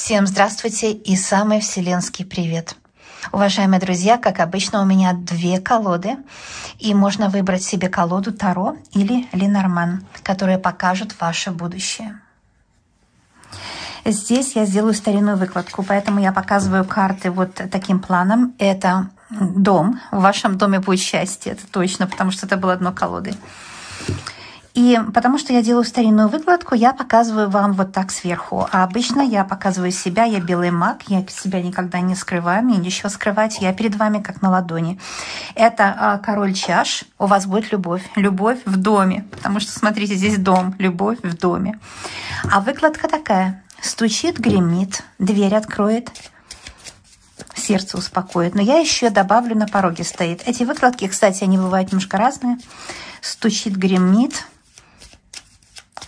Всем здравствуйте и самый вселенский привет! Уважаемые друзья, как обычно, у меня две колоды, и можно выбрать себе колоду Таро или Ленорман, которые покажут ваше будущее. Здесь я сделаю старинную выкладку, поэтому я показываю карты вот таким планом. Это дом, в вашем доме будет счастье, это точно, потому что это было дно колоды. И потому что я делаю старинную выкладку, я показываю вам вот так сверху. А обычно я показываю себя, я белый маг, я себя никогда не скрываю, мне нечего скрывать, я перед вами как на ладони. Это король чаш, у вас будет любовь, любовь в доме, потому что, смотрите, здесь дом, любовь в доме. А выкладка такая, стучит, гремит, дверь откроет, сердце успокоит. Но я еще добавлю, на пороге стоит. Эти выкладки, кстати, они бывают немножко разные. Стучит, гремит,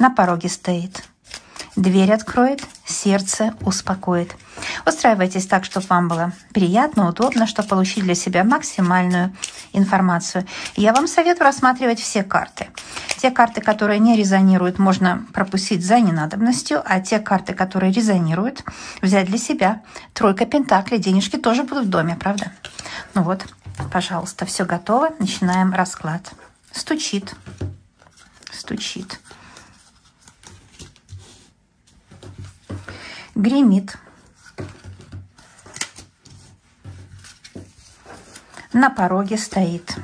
на пороге стоит. Дверь откроет, сердце успокоит. Устраивайтесь так, чтобы вам было приятно, удобно, чтобы получить для себя максимальную информацию. Я вам советую рассматривать все карты. Те карты, которые не резонируют, можно пропустить за ненадобностью, а те карты, которые резонируют, взять для себя. Тройка пентаклей, денежки тоже будут в доме, правда? Ну вот, пожалуйста, все готово. Начинаем расклад. Стучит, стучит. Гремит. На пороге стоит.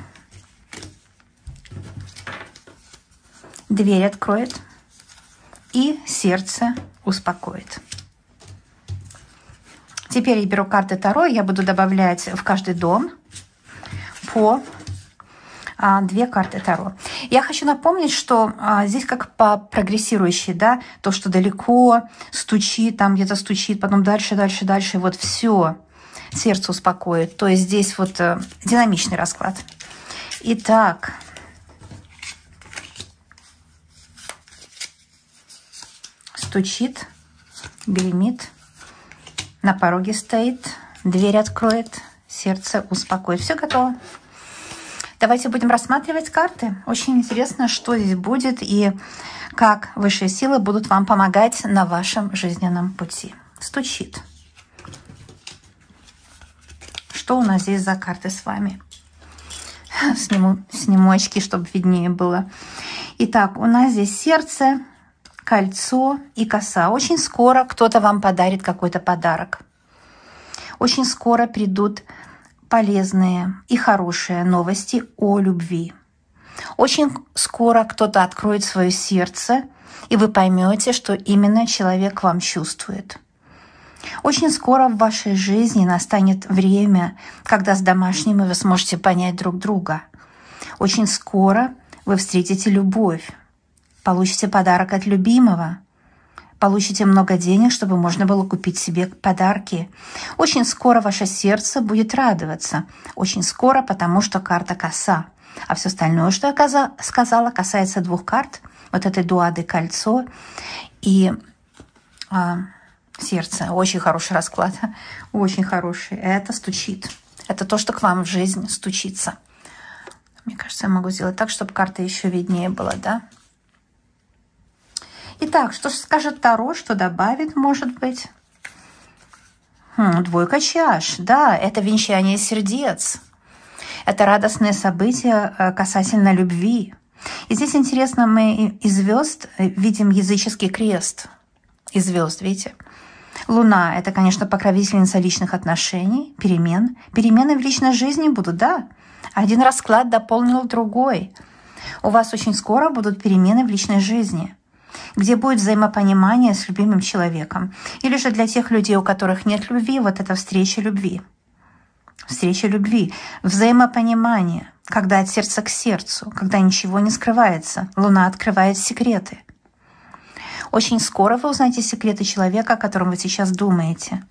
Дверь откроет и сердце успокоит. Теперь я беру карты Таро, я буду добавлять в каждый дом по две карты Таро. Я хочу напомнить, что здесь как по прогрессирующей, да, то, что далеко стучит, там где-то стучит, потом дальше, дальше, дальше, вот все сердце успокоит. То есть здесь вот динамичный расклад. Итак, стучит, гремит, на пороге стоит, дверь откроет, сердце успокоит. Все готово. Давайте будем рассматривать карты. Очень интересно, что здесь будет и как высшие силы будут вам помогать на вашем жизненном пути. Стучит. Что у нас здесь за карты с вами? Сниму очки, чтобы виднее было. Итак, у нас здесь сердце, кольцо и коса. Очень скоро кто-то вам подарит какой-то подарок. Очень скоро придут полезные и хорошие новости о любви. Очень скоро кто-то откроет свое сердце, и вы поймете, что именно человек вам чувствует. Очень скоро в вашей жизни настанет время, когда с домашними вы сможете понять друг друга. Очень скоро вы встретите любовь, получите подарок от любимого, получите много денег, чтобы можно было купить себе подарки. Очень скоро ваше сердце будет радоваться. Очень скоро, потому что карта коса. А все остальное, что я сказала, касается двух карт. Вот этой дуады кольцо и сердце. Очень хороший расклад. Очень хороший. Это стучит. Это то, что к вам в жизнь стучится. Мне кажется, я могу сделать так, чтобы карта еще виднее была, да? Итак, что скажет Таро, что добавит, может быть? Двойка чаш. Да, это венчание сердец. Это радостное событие касательно любви. И здесь интересно, мы из звезд видим языческий крест. Из звезд, видите? Луна – это, конечно, покровительница личных отношений, перемен. Перемены в личной жизни будут, да. Один расклад дополнил другой. У вас очень скоро будут перемены в личной жизни, где будет взаимопонимание с любимым человеком. Или же для тех людей, у которых нет любви, вот это встреча любви. Встреча любви, взаимопонимание, когда от сердца к сердцу, когда ничего не скрывается. Луна открывает секреты. Очень скоро вы узнаете секреты человека, о котором вы сейчас думаете.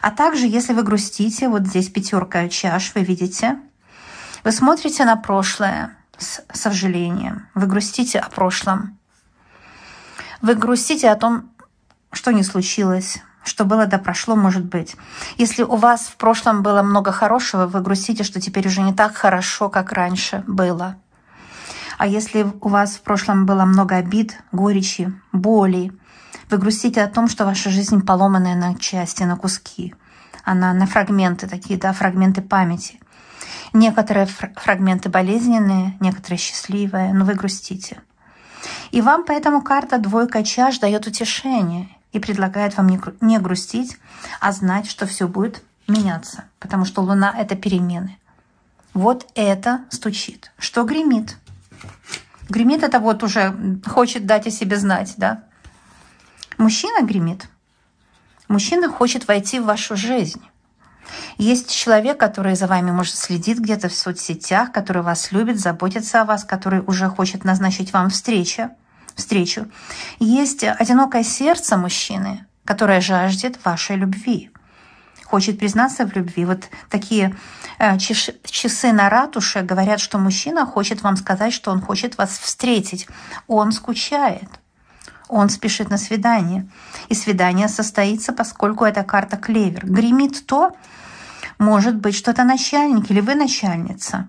А также, если вы грустите, вот здесь пятерка чаш, вы видите, вы смотрите на прошлое с сожалением, вы грустите о прошлом. Вы грустите о том, что не случилось, что было да прошло, может быть. Если у вас в прошлом было много хорошего, вы грустите, что теперь уже не так хорошо, как раньше было. А если у вас в прошлом было много обид, горечи, боли, Вы грустите о том, что ваша жизнь поломанная на части, на куски. Она на фрагменты такие, да, фрагменты памяти. Некоторые фрагменты болезненные, некоторые счастливые, но вы грустите. И вам поэтому карта двойка чаш дает утешение и предлагает вам не грустить, а знать, что все будет меняться, потому что Луна — это перемены. Вот это стучит. Что гремит? Гремит — это вот уже хочет дать о себе знать, да? Мужчина гремит. Мужчина хочет войти в вашу жизнь. Есть человек, который за вами, может, следит где-то в соцсетях, который вас любит, заботится о вас, который уже хочет назначить вам встречу. Есть одинокое сердце мужчины, которое жаждет вашей любви, хочет признаться в любви. Вот такие часы на ратуше говорят, что мужчина хочет вам сказать, что он хочет вас встретить. Он скучает. Он спешит на свидание. И свидание состоится, поскольку это карта клевер. Гремит то, может быть, что это начальник, или вы начальница.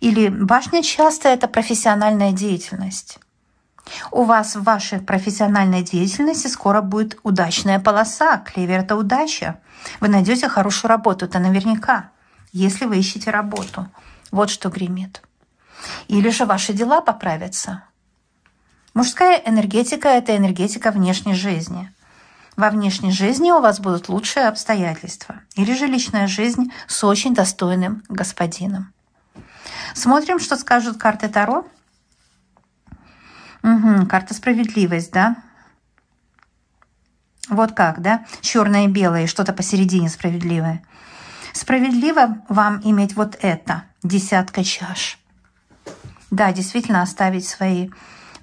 Или башня часто это профессиональная деятельность. У вас в вашей профессиональной деятельности скоро будет удачная полоса. Клевер — это удача. Вы найдете хорошую работу, это наверняка, если вы ищете работу. Вот что гремит. Или же ваши дела поправятся. Мужская энергетика — это энергетика внешней жизни. Во внешней жизни у вас будут лучшие обстоятельства. Или же личная жизнь с очень достойным господином. Смотрим, что скажут карты Таро. Карта справедливость, да? Вот как, да? Черное и белое, что-то посередине справедливое. Справедливо вам иметь вот это, десятка чаш. Да, действительно оставить свои,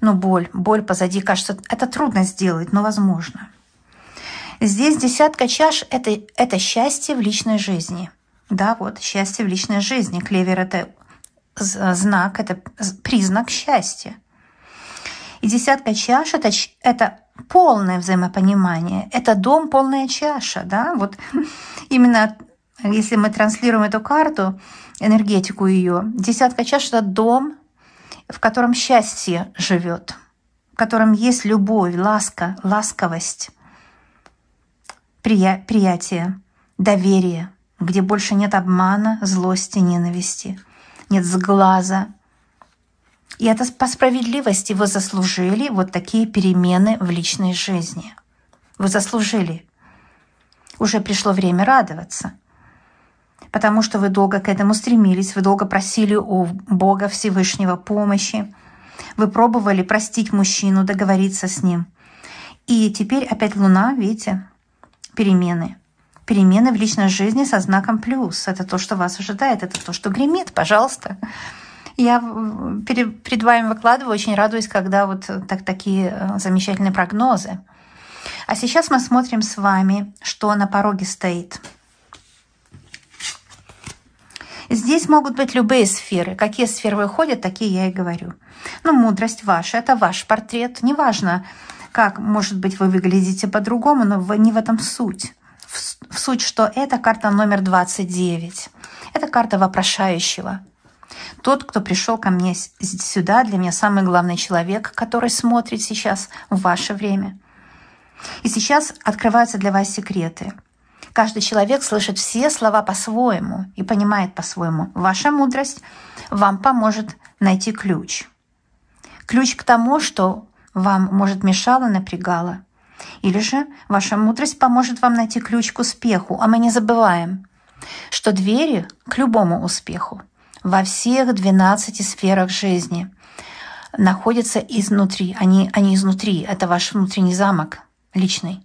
боль позади. Кажется, это трудно сделать, но возможно. Здесь десятка чаш — это счастье в личной жизни. Да, вот, счастье в личной жизни. Клевер — это знак, это признак счастья. И десятка чаш — это полное взаимопонимание. Это дом, полная чаша. Да? Вот именно если мы транслируем эту карту, энергетику ее, десятка чаш — это дом, в котором счастье живет, в котором есть любовь, ласковость, приятие, доверие, где больше нет обмана, злости, ненависти, нет сглаза. И это по справедливости вы заслужили вот такие перемены в личной жизни. Вы заслужили. Уже пришло время радоваться, потому что вы долго к этому стремились, вы долго просили у Бога Всевышнего помощи, вы пробовали простить мужчину, договориться с ним. И теперь опять Луна, видите, перемены. Перемены в личной жизни со знаком плюс. Это то, что вас ожидает, это то, что гремит, пожалуйста. Я перед вами выкладываю, очень радуюсь, когда вот такие замечательные прогнозы. А сейчас мы смотрим с вами, что на пороге стоит. Здесь могут быть любые сферы. Какие сферы выходят, такие я и говорю. Мудрость ваша — это ваш портрет. Неважно, как, может быть, вы выглядите по-другому, но не в этом суть. В суть, что это карта номер 29. Это карта вопрошающего. Тот, кто пришел ко мне сюда, для меня самый главный человек, который смотрит сейчас в ваше время. И сейчас открываются для вас секреты. Каждый человек слышит все слова по-своему и понимает по-своему. Ваша мудрость вам поможет найти ключ. Ключ к тому, что вам, может, мешало, напрягало. Или же ваша мудрость поможет вам найти ключ к успеху. А мы не забываем, что двери к любому успеху во всех 12 сферах жизни находятся изнутри. Они изнутри. Это ваш внутренний замок личный.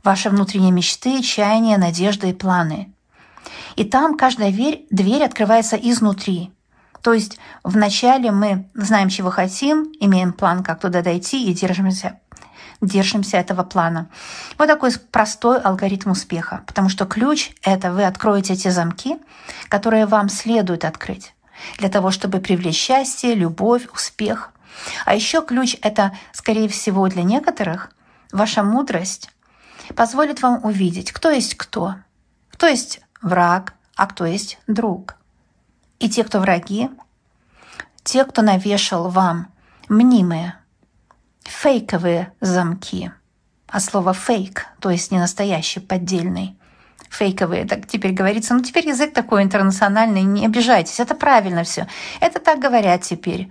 Ваши внутренние мечты, чаяния, надежды и планы. И там каждая дверь открывается изнутри. То есть вначале мы знаем, чего хотим, имеем план, как туда дойти, и держимся этого плана. Вот такой простой алгоритм успеха. Потому что ключ — это вы откроете те замки, которые вам следует открыть для того, чтобы привлечь счастье, любовь, успех. А еще ключ — это, скорее всего, для некоторых ваша мудрость позволит вам увидеть, кто есть кто есть враг, а кто есть друг. И те, кто враги, те, кто навешал вам мнимые, фейковые замки, от слова «фейк», то есть не настоящий, поддельный. Фейковые, так теперь говорится. Ну, теперь язык такой интернациональный, не обижайтесь, это правильно все. Это так говорят теперь.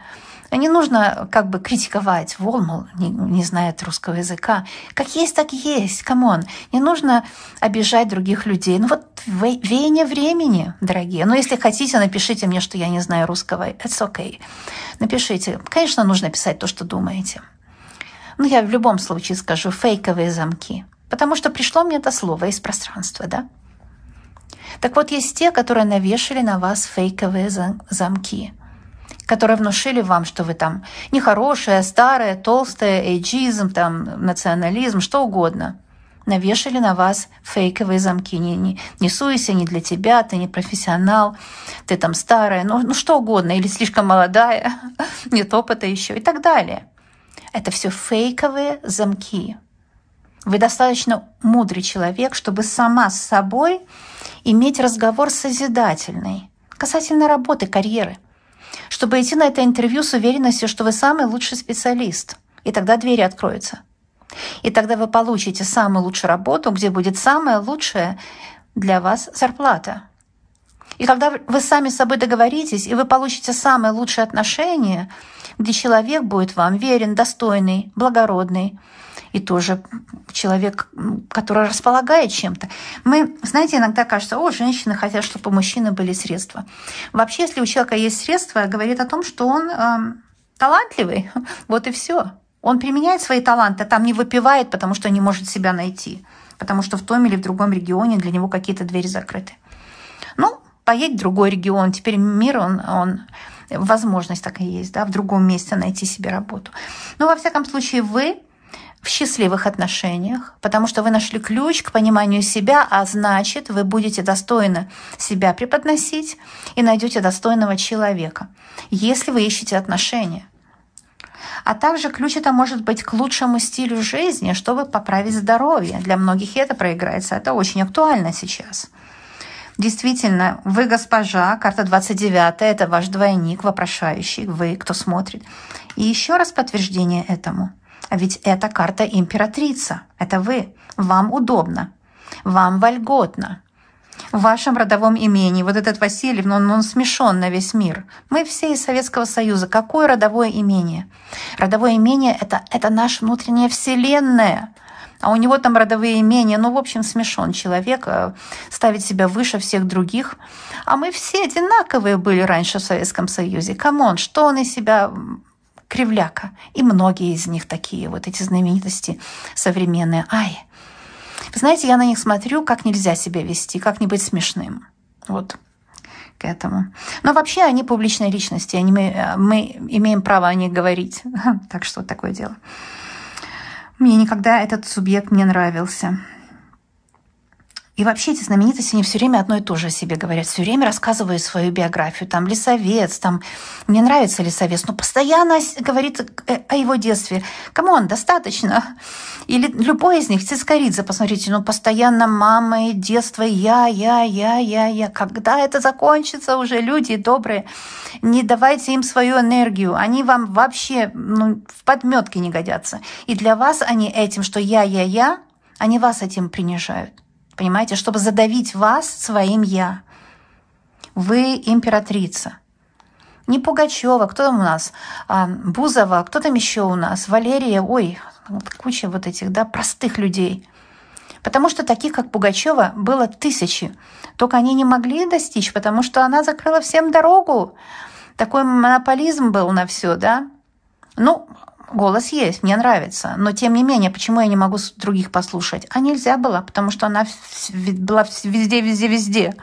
Не нужно как бы критиковать, мол, не знает русского языка. Как есть, так и есть, камон. Не нужно обижать других людей. Ну вот веяние времени, дорогие. Но если хотите, напишите мне, что я не знаю русского. It's okay. Напишите. Конечно, нужно писать то, что думаете. Но я в любом случае скажу фейковые замки. Потому что пришло мне это слово из пространства, да? Так вот, есть те, которые навешали на вас фейковые замки, которые внушили вам, что вы там нехорошая, старая, толстая, эйджизм, там, национализм, что угодно. Навешали на вас фейковые замки. Не суйся, не для тебя, ты не профессионал, ты там старая, ну что угодно, или слишком молодая, нет опыта еще и так далее. Это все фейковые замки. Вы достаточно мудрый человек, чтобы сама с собой иметь разговор созидательный касательно работы, карьеры, чтобы идти на это интервью с уверенностью, что вы самый лучший специалист. И тогда двери откроются. И тогда вы получите самую лучшую работу, где будет самая лучшая для вас зарплата. И когда вы сами с собой договоритесь, и вы получите самые лучшие отношения, где человек будет вам верен, достойный, благородный, и тоже человек, который располагает чем-то. Мы, знаете, иногда кажется, женщины хотят, чтобы у мужчины были средства. Вообще, если у человека есть средства, говорит о том, что он талантливый. Вот и все. Он применяет свои таланты, там не выпивает, потому что не может себя найти. Потому что в том или в другом регионе для него какие-то двери закрыты. Ну, поедь в другой регион. Теперь мир, он возможность такая есть, да, в другом месте найти себе работу. Но, во всяком случае, вы в счастливых отношениях, потому что вы нашли ключ к пониманию себя, а значит, вы будете достойно себя преподносить и найдете достойного человека, если вы ищете отношения. А также ключ это может быть к лучшему стилю жизни, чтобы поправить здоровье. Для многих это проиграется. Это очень актуально сейчас. Действительно, вы госпожа, карта 29, это ваш двойник, вопрошающий, вы, кто смотрит. И еще раз подтверждение этому. А ведь это карта императрица. Это вы. Вам удобно. Вам вольготно. В вашем родовом имении вот этот Васильев, он смешон на весь мир. Мы все из Советского Союза. Какое родовое имение? Родовое имение — это наша внутренняя вселенная. А у него там родовые имения. В общем, смешон человек, ставит себя выше всех других. А мы все одинаковые были раньше в Советском Союзе. Камон, что он из себя... Кривляка. И многие из них такие, вот эти знаменитости современные. Вы знаете, я на них смотрю, как нельзя себя вести, как не быть смешным. Вот к этому. Но вообще они публичные личности, мы имеем право о них говорить. Так что вот такое дело. Мне никогда этот субъект не нравился. И вообще эти знаменитости, они все время одно и то же о себе говорят, все время рассказывают свою биографию. Там Лисовец, там мне нравится Лисовец, но постоянно говорит о его детстве. Камон, достаточно. Или любой из них, Цискоридзе, посмотрите, постоянно мама и детство, я. Когда это закончится уже, люди добрые, не давайте им свою энергию. Они вам вообще в подметке не годятся. И для вас они этим, что я, они вас этим принижают. Понимаете, чтобы задавить вас своим «я». Вы императрица. Не Пугачева, кто там у нас? Бузова, кто там еще у нас? Валерия, куча вот этих, простых людей. Потому что таких, как Пугачева, было тысячи. Только они не могли достичь, потому что она закрыла всем дорогу. Такой монополизм был на все, да? Голос есть, мне нравится, но тем не менее, почему я не могу других послушать? А нельзя было, потому что она была везде.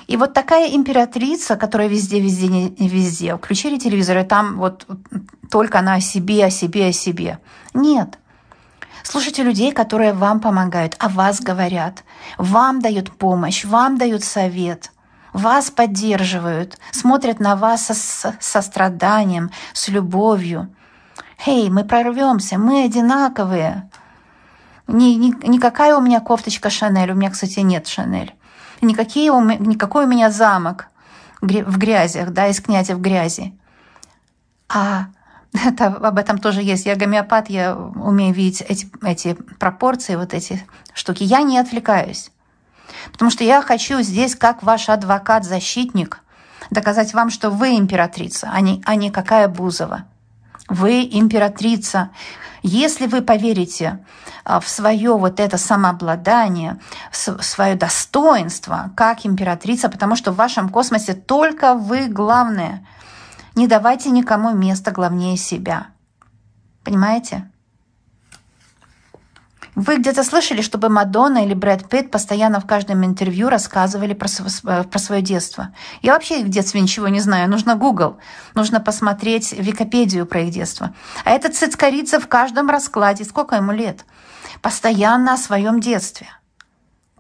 И вот такая императрица, которая везде. Включили телевизор, и там вот только она о себе. Нет. Слушайте людей, которые вам помогают, о вас говорят, вам дают помощь, вам дают совет. Вас поддерживают, смотрят на вас со состраданием, с любовью. Мы прорвемся, мы одинаковые. Никакая у меня кофточка Шанель, у меня, кстати, нет Шанель. Никакой у меня замок в грязях, из князя в грязи. А об этом тоже есть. Я гомеопат, я умею видеть эти пропорции, вот эти штуки. Я не отвлекаюсь, потому что я хочу здесь, как ваш адвокат, защитник, доказать вам, что вы императрица, а не какая Бузова. Вы императрица. Если вы поверите в свое вот это самообладание, в свое достоинство как императрица, потому что в вашем космосе только вы главное. Не давайте никому места главнее себя. Понимаете? Вы где-то слышали, чтобы Мадонна или Брэд Питт постоянно в каждом интервью рассказывали про свое детство? Я вообще в детстве ничего не знаю. Нужно Google, нужно посмотреть Википедию про их детство. А этот цицкорица в каждом раскладе, сколько ему лет, постоянно о своем детстве.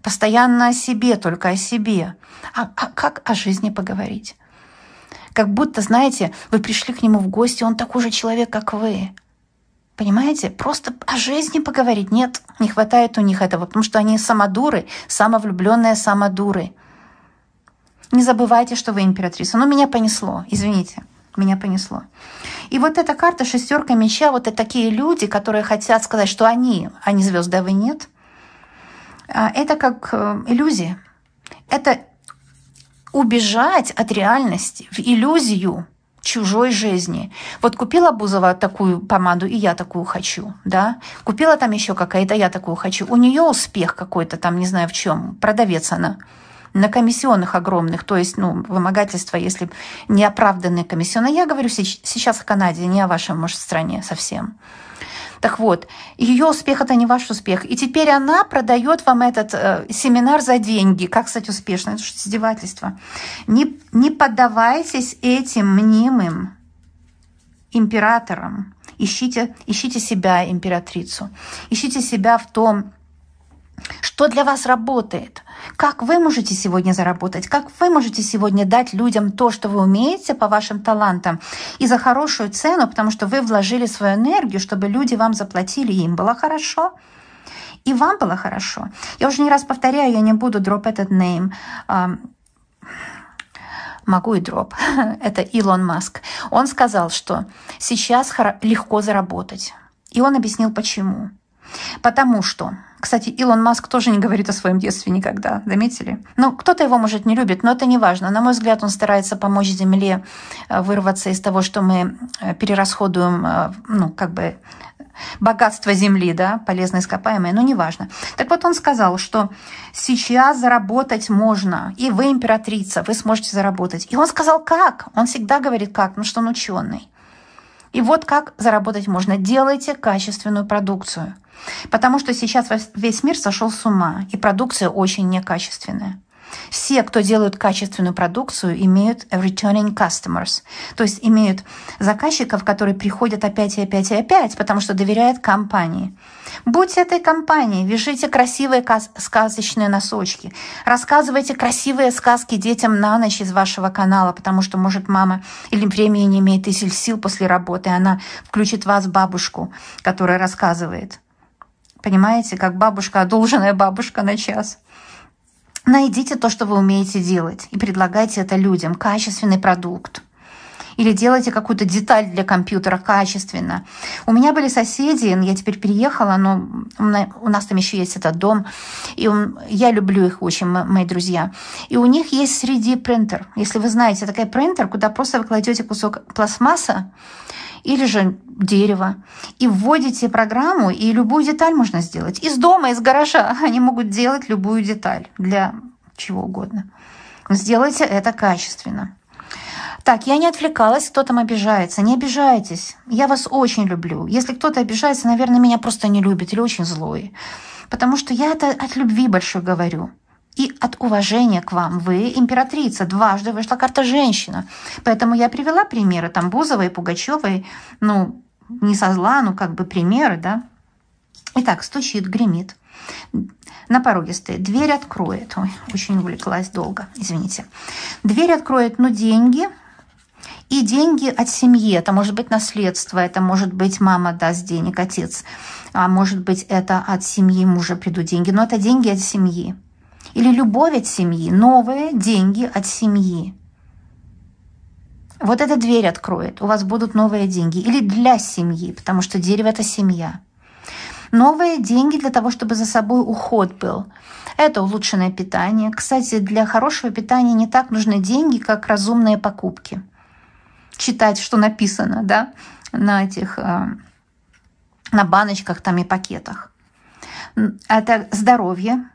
Постоянно о себе, только о себе. А как о жизни поговорить? Как будто, знаете, вы пришли к нему в гости, он такой же человек, как вы. Понимаете? Просто о жизни поговорить. Нет, не хватает у них этого, потому что они самодуры, самовлюбленные самодуры. Не забывайте, что вы императрица. Но меня понесло, извините, меня понесло. И вот эта карта шестерка меча, вот это такие люди, которые хотят сказать, что они звезды, а вы нет. Это как иллюзия. Это убежать от реальности в иллюзию чужой жизни. Вот купила Бузова такую помаду, и я такую хочу, да? Купила там еще какая-то, я такую хочу. У нее успех какой-то там, не знаю в чем, продавец она. На комиссионных огромных, то есть, вымогательство, если неоправданные комиссионные. Я говорю сейчас о Канаде, не о вашей, может, стране совсем. Так вот, ее успех – это не ваш успех. И теперь она продает вам этот семинар за деньги. Как стать успешной? Это что, издевательство. Не поддавайтесь этим мнимым императорам. Ищите себя, императрицу. Ищите себя в том, что для вас работает. Как вы можете сегодня заработать? Как вы можете сегодня дать людям то, что вы умеете по вашим талантам, и за хорошую цену, потому что вы вложили свою энергию, чтобы люди вам заплатили, и им было хорошо, и вам было хорошо. Я уже не раз повторяю, я не буду дроп этот name. Могу и дроп. Это Илон Маск. Он сказал, что сейчас легко заработать. И он объяснил, почему. Потому что, кстати, Илон Маск тоже не говорит о своем детстве никогда, заметили? Кто-то его, может, не любит, но это не важно. На мой взгляд, он старается помочь Земле вырваться из того, что мы перерасходуем, богатство Земли, да, полезные ископаемые, но неважно. Так вот, он сказал, что сейчас заработать можно, и вы императрица, вы сможете заработать. И он сказал, как? Он всегда говорит, как, что он ученый. И вот как заработать можно. Делайте качественную продукцию. Потому что сейчас весь мир сошел с ума, и продукция очень некачественная. Все, кто делают качественную продукцию, имеют returning customers, то есть имеют заказчиков, которые приходят опять и опять и опять, потому что доверяют компании. Будьте этой компанией, вяжите красивые сказочные носочки, рассказывайте красивые сказки детям на ночь из вашего канала, потому что, может, мама или времени не имеет и сил после работы, она включит вас, бабушку, которая рассказывает. Понимаете, как бабушка, одолженная бабушка на час. Найдите то, что вы умеете делать, и предлагайте это людям. Качественный продукт. Или делайте какую-то деталь для компьютера качественно. У меня были соседи, я теперь переехала, но у нас там еще есть этот дом, и я люблю их очень, мои друзья. И у них есть 3D-принтер. Если вы знаете, такой принтер, куда просто вы кладете кусок пластмасса, или же дерево, и вводите программу, и любую деталь можно сделать. Из дома, из гаража они могут делать любую деталь для чего угодно. Сделайте это качественно. Так, я не отвлекалась, кто там обижается. Не обижайтесь, я вас очень люблю. Если кто-то обижается, наверное, меня просто не любит или очень злой. Потому что я это от любви большой говорю. И от уважения к вам. Вы императрица, дважды вышла карта женщина. Поэтому я привела примеры там Бузовой, Пугачевой, не со зла, примеры, да. Итак, стучит, гремит. На пороге стоит. Дверь откроет. Ой, очень увлеклась долго, извините. Дверь откроет, деньги. И деньги от семьи. Это может быть наследство, это может быть мама даст денег, отец. А может быть это от семьи мужа придут деньги. Но это деньги от семьи. Или любовь от семьи, новые деньги от семьи. Вот эта дверь откроет, у вас будут новые деньги. Или для семьи, потому что дерево – это семья. Новые деньги для того, чтобы за собой уход был. Это улучшенное питание. Кстати, для хорошего питания не так нужны деньги, как разумные покупки. Читать, что написано, да, на этих, на баночках там и пакетах. Это здоровье.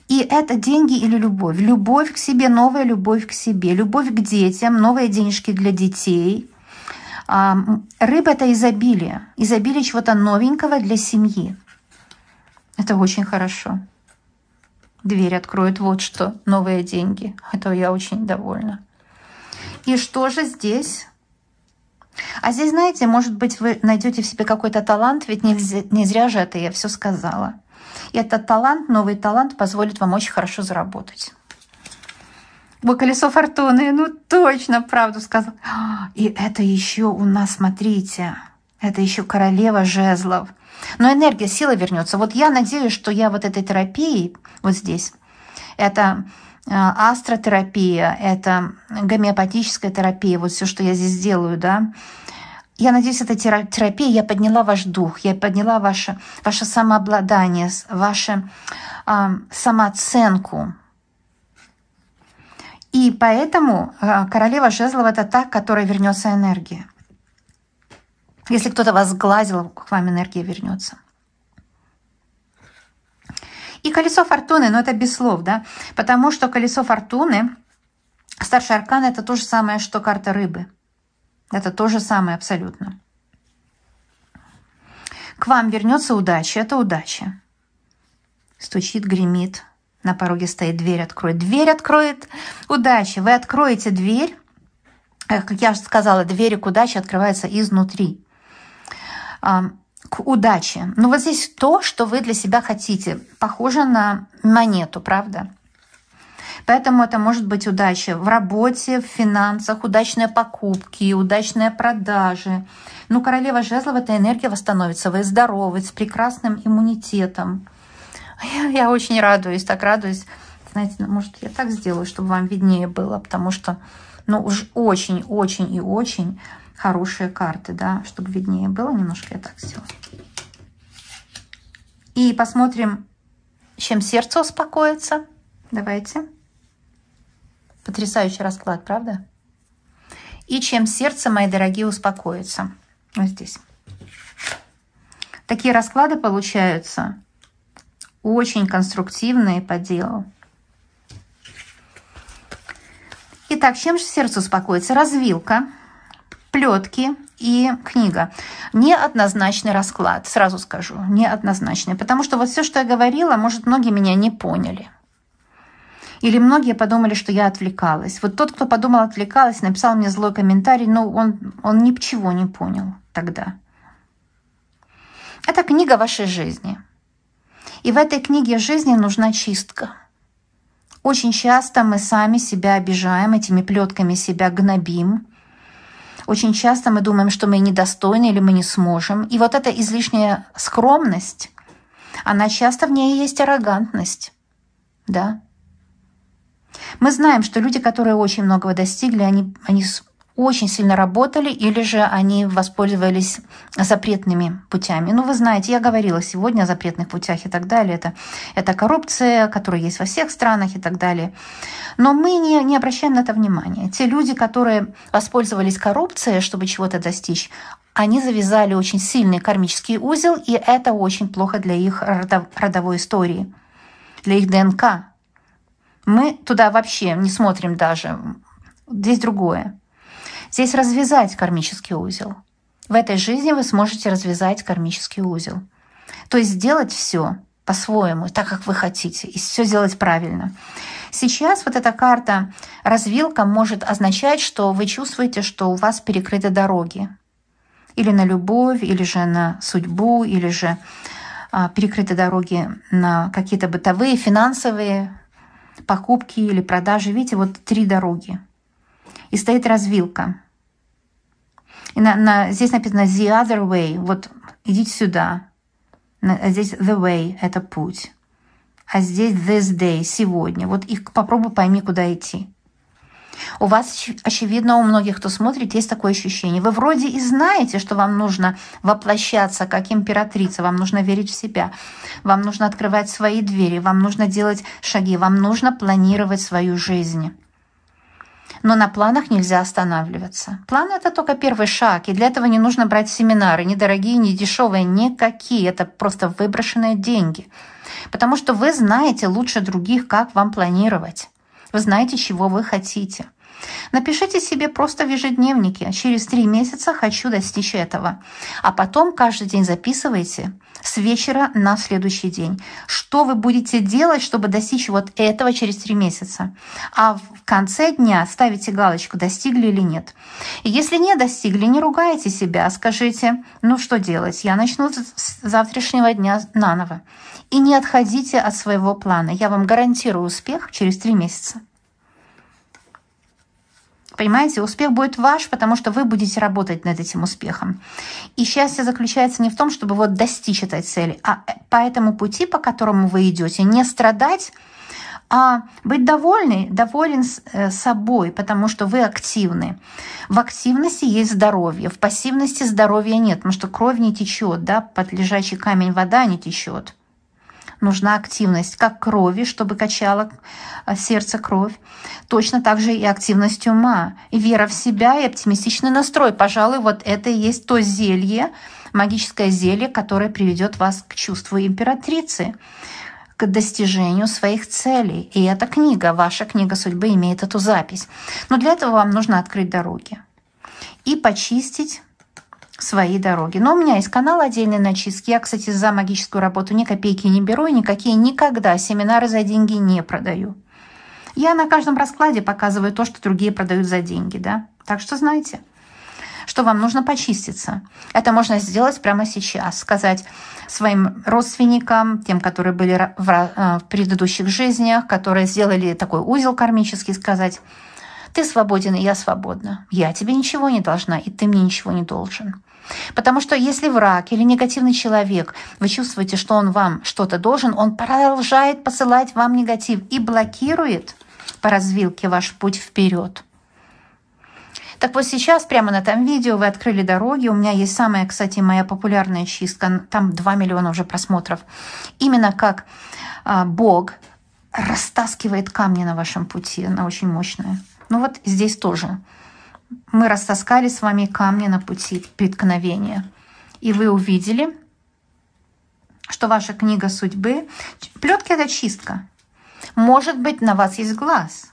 И это деньги или любовь. Любовь к себе, новая любовь к себе. Любовь к детям, новые денежки для детей. Рыба – это изобилие. Изобилие чего-то новенького для семьи. Это очень хорошо. Дверь откроет вот что. Новые деньги. Это я очень довольна. И что же здесь? А здесь, знаете, может быть, вы найдете в себе какой-то талант, ведь не зря же это я все сказала. И этот талант, новый талант, позволит вам очень хорошо заработать. О, колесо фортуны, ну точно правду сказал. И это еще у нас, смотрите, это еще королева жезлов. Но энергия, сила вернется. Вот я надеюсь, что я вот этой терапией, вот здесь, это астротерапия, это гомеопатическая терапия, вот все, что я здесь делаю, да. Я надеюсь, эта терапия, я подняла ваш дух, я подняла ваше самообладание, вашу самооценку. И поэтому королева жезлов – это та, к которой вернется энергия. Если кто-то вас сглазил, к вам энергия вернется. И колесо фортуны, это без слов, да, потому что колесо фортуны, старший аркан – это то же самое, что карта рыбы. Это то же самое абсолютно. К вам вернется удача, это удача. Стучит, гремит, на пороге стоит, дверь откроет. Дверь откроет удача. Вы откроете дверь, как я же сказала, двери к удаче открываются изнутри. К удаче. Но вот здесь то, что вы для себя хотите, похоже на монету, правда? Поэтому это может быть удача в работе, в финансах, удачные покупки, удачные продажи. Ну, королева жезлов – это энергия восстановится. Вы здоровы, с прекрасным иммунитетом. Я очень радуюсь, так радуюсь. Знаете, может, я так сделаю, чтобы вам виднее было, потому что, ну, уж очень-очень и очень хорошие карты, да, чтобы виднее было. Немножко я так сделаю. И посмотрим, чем сердце успокоится. Давайте. Потрясающий расклад, правда? И чем сердце, мои дорогие, успокоится. Вот здесь. Такие расклады получаются очень конструктивные по делу. Итак, чем же сердце успокоится? Развилка, плетки и книга. Неоднозначный расклад, сразу скажу, неоднозначный. Потому что вот все, что я говорила, может, многие меня не поняли. Или многие подумали, что я отвлекалась. Вот тот, кто подумал, отвлекалась, написал мне злой комментарий, но он ничего не понял тогда. Это книга вашей жизни. И в этой книге жизни нужна чистка. Очень часто мы сами себя обижаем, этими плетками себя гнобим. Очень часто мы думаем, что мы недостойны или мы не сможем. И вот эта излишняя скромность, она часто в ней есть аррогантность. Да? Мы знаем, что люди, которые очень многого достигли, они очень сильно работали или же они воспользовались запретными путями. Ну, вы знаете, я говорила сегодня о запретных путях и так далее. Это коррупция, которая есть во всех странах и так далее. Но мы не обращаем на это внимания. Те люди, которые воспользовались коррупцией, чтобы чего-то достичь, они завязали очень сильный кармический узел, и это очень плохо для их родовой истории, для их ДНК. Мы туда вообще не смотрим даже. Здесь другое. Здесь развязать кармический узел. В этой жизни вы сможете развязать кармический узел. То есть сделать все по-своему, так, как вы хотите, и все сделать правильно. Сейчас вот эта карта развилка может означать, что вы чувствуете, что у вас перекрыты дороги. Или на любовь, или же на судьбу, или же перекрыты дороги на какие-то бытовые, финансовые покупки или продажи. Видите, вот 3 дороги. И стоит развилка. И здесь написано the other way. Вот идите сюда. Здесь the way – это путь. А здесь this day – сегодня. Вот их попробуй пойми, куда идти. У вас, очевидно, у многих, кто смотрит, есть такое ощущение. Вы вроде и знаете, что вам нужно воплощаться как императрица, вам нужно верить в себя, вам нужно открывать свои двери, вам нужно делать шаги, вам нужно планировать свою жизнь. Но на планах нельзя останавливаться. План — это только первый шаг, и для этого не нужно брать семинары, ни дорогие, ни дешевые, никакие. Это просто выброшенные деньги. Потому что вы знаете лучше других, как вам планировать. Вы знаете, чего вы хотите. Напишите себе просто в ежедневнике: через 3 месяца хочу достичь этого. А потом каждый день записывайте с вечера на следующий день, что вы будете делать, чтобы достичь вот этого через 3 месяца. А в конце дня ставите галочку, достигли или нет. И если не достигли, не ругайте себя, а скажите: ну что делать, я начну с завтрашнего дня наново. И не отходите от своего плана. Я вам гарантирую успех через 3 месяца. Понимаете, успех будет ваш, потому что вы будете работать над этим успехом. И счастье заключается не в том, чтобы вот достичь этой цели, а по этому пути, по которому вы идете, не страдать, а быть доволен собой, потому что вы активны. В активности есть здоровье, в пассивности здоровья нет, потому что кровь не течет, да, под лежачий камень вода не течет. Нужна активность, как крови, чтобы качало сердце кровь. Точно так же и активность ума, и вера в себя, и оптимистичный настрой. Пожалуй, вот это и есть то зелье, магическое зелье, которое приведет вас к чувству императрицы, к достижению своих целей. И эта книга, ваша книга судьбы, имеет эту запись. Но для этого вам нужно открыть дороги и почистить свои дороги. Но у меня есть канал отдельный на чистки. Я, кстати, за магическую работу ни копейки не беру и никакие никогда семинары за деньги не продаю. Я на каждом раскладе показываю то, что другие продают за деньги, да? Так что знайте, что вам нужно почиститься. Это можно сделать прямо сейчас. Сказать своим родственникам, тем, которые были в предыдущих жизнях, которые сделали такой узел кармический, сказать: ты свободен, и я свободна. Я тебе ничего не должна, и ты мне ничего не должен. Потому что если враг или негативный человек, вы чувствуете, что он вам что-то должен, он продолжает посылать вам негатив и блокирует по развилке ваш путь вперед. Так вот сейчас, прямо на этом видео, вы открыли дороги. У меня есть самая, кстати, моя популярная чистка. Там 2 миллиона уже просмотров. Именно как Бог растаскивает камни на вашем пути. Она очень мощная. Ну вот здесь тоже. Мы растаскали с вами камни на пути преткновения. И вы увидели, что ваша книга судьбы... Плетки — это чистка. Может быть, на вас есть глаз.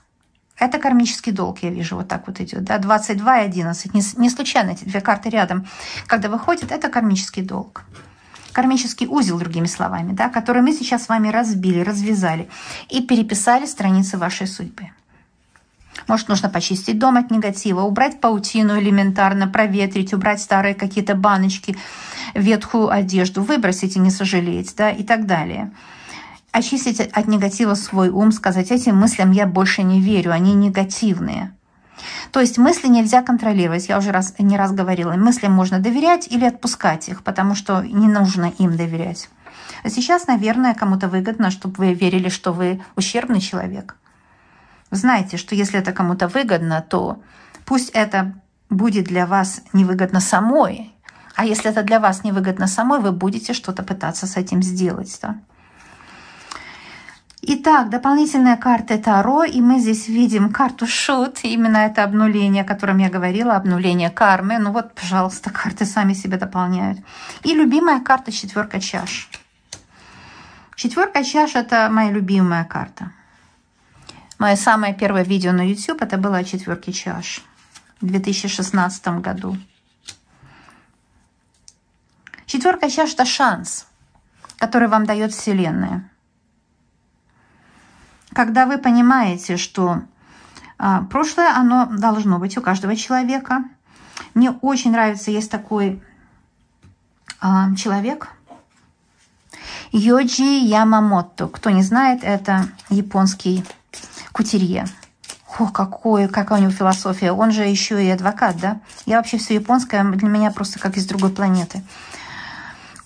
Это кармический долг, я вижу, вот так вот идет. Да? 22 и 11. Не случайно эти 2 карты рядом. Когда выходит, это кармический долг. Кармический узел, другими словами, да, который мы сейчас с вами разбили, развязали и переписали страницы вашей судьбы. Может, нужно почистить дом от негатива, убрать паутину элементарно, проветрить, убрать старые какие-то баночки, ветхую одежду, выбросить и не сожалеть, да, и так далее. Очистить от негатива свой ум, сказать: этим мыслям я больше не верю, они негативные. То есть мысли нельзя контролировать, я уже не раз говорила. Мыслям можно доверять или отпускать их, потому что не нужно им доверять. А сейчас, наверное, кому-то выгодно, чтобы вы верили, что вы ущербный человек. Знаете, что если это кому-то выгодно, то пусть это будет для вас невыгодно самой. А если это для вас невыгодно самой, вы будете что-то пытаться с этим сделать. Да? Итак, дополнительная карта Таро, и мы здесь видим карту Шут. Именно это обнуление, о котором я говорила, обнуление кармы. Ну вот, пожалуйста, карты сами себя дополняют. И любимая карта — 4 чаш. 4 чаш — это моя любимая карта. Мое самое первое видео на YouTube это было о 4 чаш в 2016 году. 4 чаш — это шанс, который вам дает Вселенная. Когда вы понимаете, что прошлое, оно должно быть у каждого человека. Мне очень нравится, есть такой человек, Йоджи Ямамото. Кто не знает, это японский кутюрье. О, какая у него философия. Он же еще и адвокат, да? Я вообще все японское для меня просто как из другой планеты.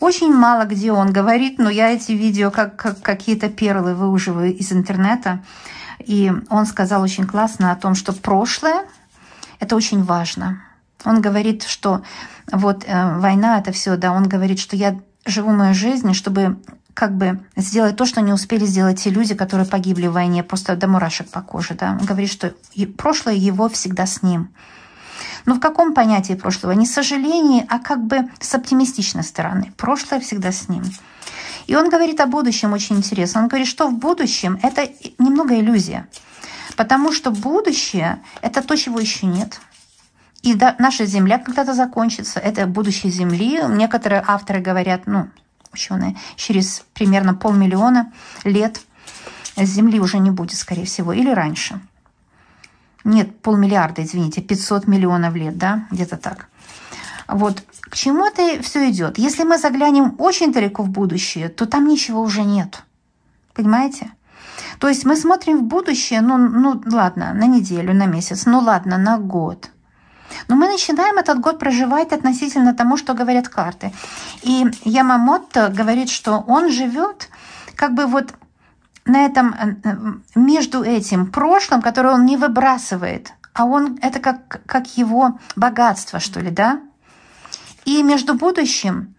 Очень мало где он говорит, но я эти видео как какие-то перлы выуживаю из интернета. И он сказал очень классно о том, что прошлое – это очень важно. Он говорит, что вот война – это все, да, он говорит, что я живу мою жизнь, чтобы как бы сделать то, что не успели сделать те люди, которые погибли в войне, просто до мурашек по коже, да. Он говорит, что прошлое его всегда с ним. Но в каком понятии прошлого? Не сожаление, а как бы с оптимистичной стороны. Прошлое всегда с ним. И он говорит о будущем очень интересно. Он говорит, что в будущем это немного иллюзия. Потому что будущее – это то, чего еще нет. И наша Земля когда-то закончится. Это будущее Земли. Некоторые авторы говорят, ученые, через примерно 500 000 лет Земли уже не будет, скорее всего, или раньше. Нет, 500 миллиарда, извините, 500 миллионов лет, да, где-то так. Вот к чему это все идет? Если мы заглянем очень далеко в будущее, то там ничего уже нет. Понимаете? То есть мы смотрим в будущее, ладно, на неделю, на месяц, ладно, на год. Но мы начинаем этот год проживать относительно тому, что говорят карты. И Ямамото говорит, что он живет как бы вот на этом, между этим прошлым, которое он не выбрасывает, а он это как его богатство, что ли, да? И между будущим,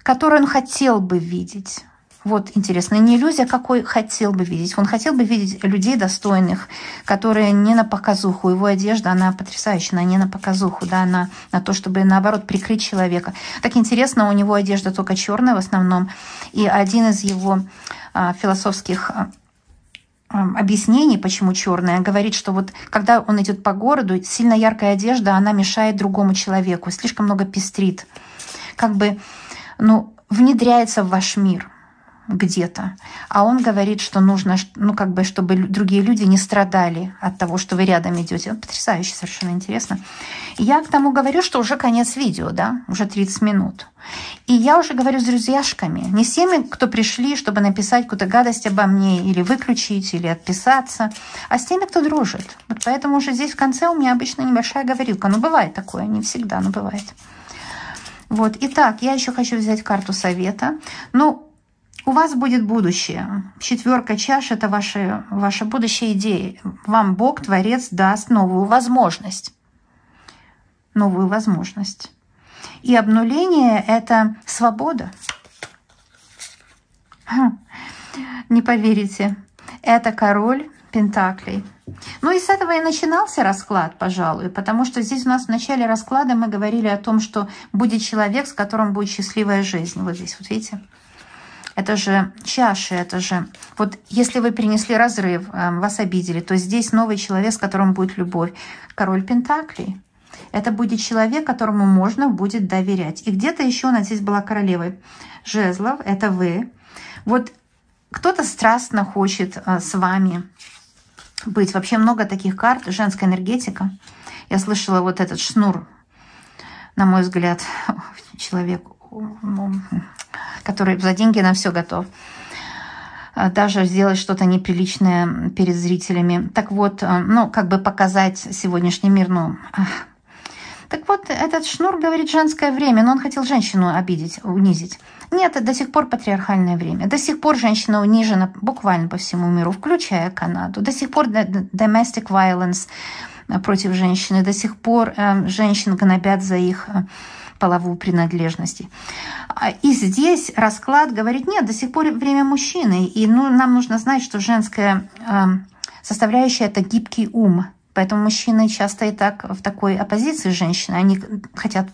которое он хотел бы видеть. Вот интересно, не иллюзия, какой хотел бы видеть. Он хотел бы видеть людей достойных, которые не на показуху. Его одежда, она потрясающая, она не на показуху, да, она на то, чтобы, наоборот, прикрыть человека. Так интересно, у него одежда только черная в основном. И один из его философских объяснений, почему черная, говорит, что вот когда он идет по городу, сильно яркая одежда, она мешает другому человеку, слишком много пестрит, как бы, внедряется в ваш мир где-то. А он говорит, что нужно, чтобы другие люди не страдали от того, что вы рядом идете. Потрясающе, совершенно интересно. И я к тому говорю, что уже конец видео, да, уже 30 минут. И я уже говорю с друзьяшками, не с теми, кто пришли, чтобы написать какую-то гадость обо мне, или выключить, или отписаться, а с теми, кто дружит. Вот поэтому уже здесь в конце у меня обычно небольшая говорилка. Бывает такое, не всегда, но бывает. Вот, итак, я еще хочу взять карту совета. У вас будет будущее. 4 чаш – это ваша будущая идея. Вам Бог, Творец, даст новую возможность. Новую возможность. И обнуление – это свобода. Не поверите. Это король пентаклей. И с этого и начинался расклад, пожалуй, потому что здесь у нас в начале расклада мы говорили о том, что будет человек, с которым будет счастливая жизнь. Вот здесь, вот видите? Это же чаши, это же... Вот если вы перенесли разрыв, вас обидели, то здесь новый человек, с которым будет любовь. Король пентаклей. Это будет человек, которому можно будет доверять. И где-то еще у нас здесь была королева жезлов, это вы. Вот кто-то страстно хочет с вами быть. Вообще много таких карт, женская энергетика. Я слышала вот этот шнур, на мой взгляд, человек... который за деньги на все готов. Даже сделать что-то неприличное перед зрителями. Так вот, как бы показать сегодняшний мир, Так вот, этот шнур говорит женское время, но он хотел женщину обидеть, унизить. Нет, это до сих пор патриархальное время. До сих пор женщина унижена буквально по всему миру, включая Канаду. До сих пор domestic violence против женщины. До сих пор женщин гнобят за их половую принадлежность. И здесь расклад говорит, нет, до сих пор время мужчины. И нам нужно знать, что женская составляющая – это гибкий ум. Поэтому мужчины часто и так в такой оппозиции с женщиной. Они хотят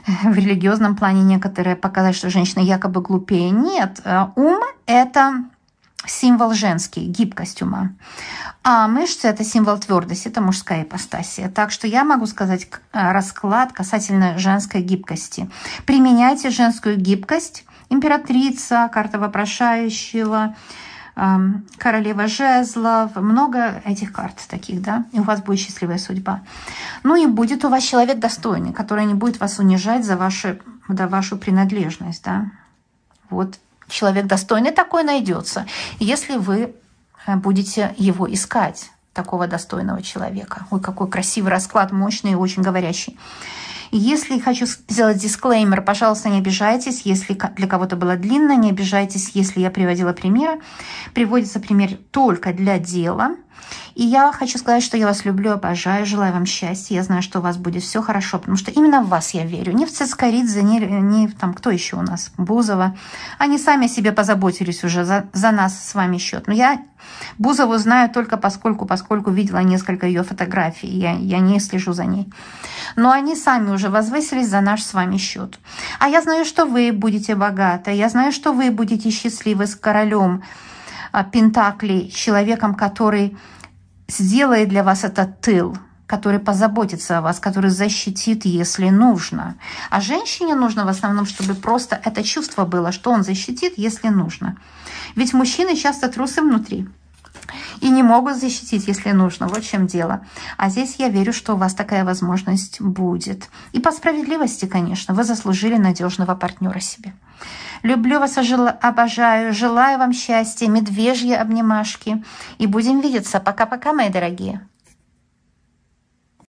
в религиозном плане некоторые показать, что женщина якобы глупее. Нет, ум – это символ женский, гибкость ума. А мышцы – это символ твердости, это мужская ипостасия. Так что я могу сказать расклад касательно женской гибкости. Применяйте женскую гибкость. Императрица, карта вопрошающего, королева жезлов. Много этих карт таких, да? И у вас будет счастливая судьба. И будет у вас человек достойный, который не будет вас унижать за вашу принадлежность, да? Вот. Человек достойный такой найдется, если вы будете его искать, такого достойного человека. Ой, какой красивый расклад, мощный и очень говорящий. Если хочу сделать дисклеймер, пожалуйста, не обижайтесь, если для кого-то было длинно, не обижайтесь, если я приводила примеры. Приводится пример только для дела. И я хочу сказать, что я вас люблю, обожаю, желаю вам счастья. Я знаю, что у вас будет все хорошо, потому что именно в вас я верю. Не в Цискоридзе, не там, кто еще у нас, Бузова. Они сами о себе позаботились уже за нас с вами счет. Но я Бузову знаю только поскольку видела несколько ее фотографий. Я не слежу за ней. Но они сами уже возвысились за наш с вами счет. А я знаю, что вы будете богаты. Я знаю, что вы будете счастливы с королем Пентаклей, человеком, который сделает для вас этот тыл, который позаботится о вас, который защитит, если нужно. А женщине нужно в основном, чтобы просто это чувство было, что он защитит, если нужно. Ведь мужчины часто трусы внутри и не могут защитить, если нужно. Вот в чем дело. А здесь я верю, что у вас такая возможность будет. И по справедливости, конечно, вы заслужили надежного партнера себе. Люблю вас, обожаю, желаю вам счастья, медвежьи обнимашки. И будем видеться. Пока-пока, мои дорогие.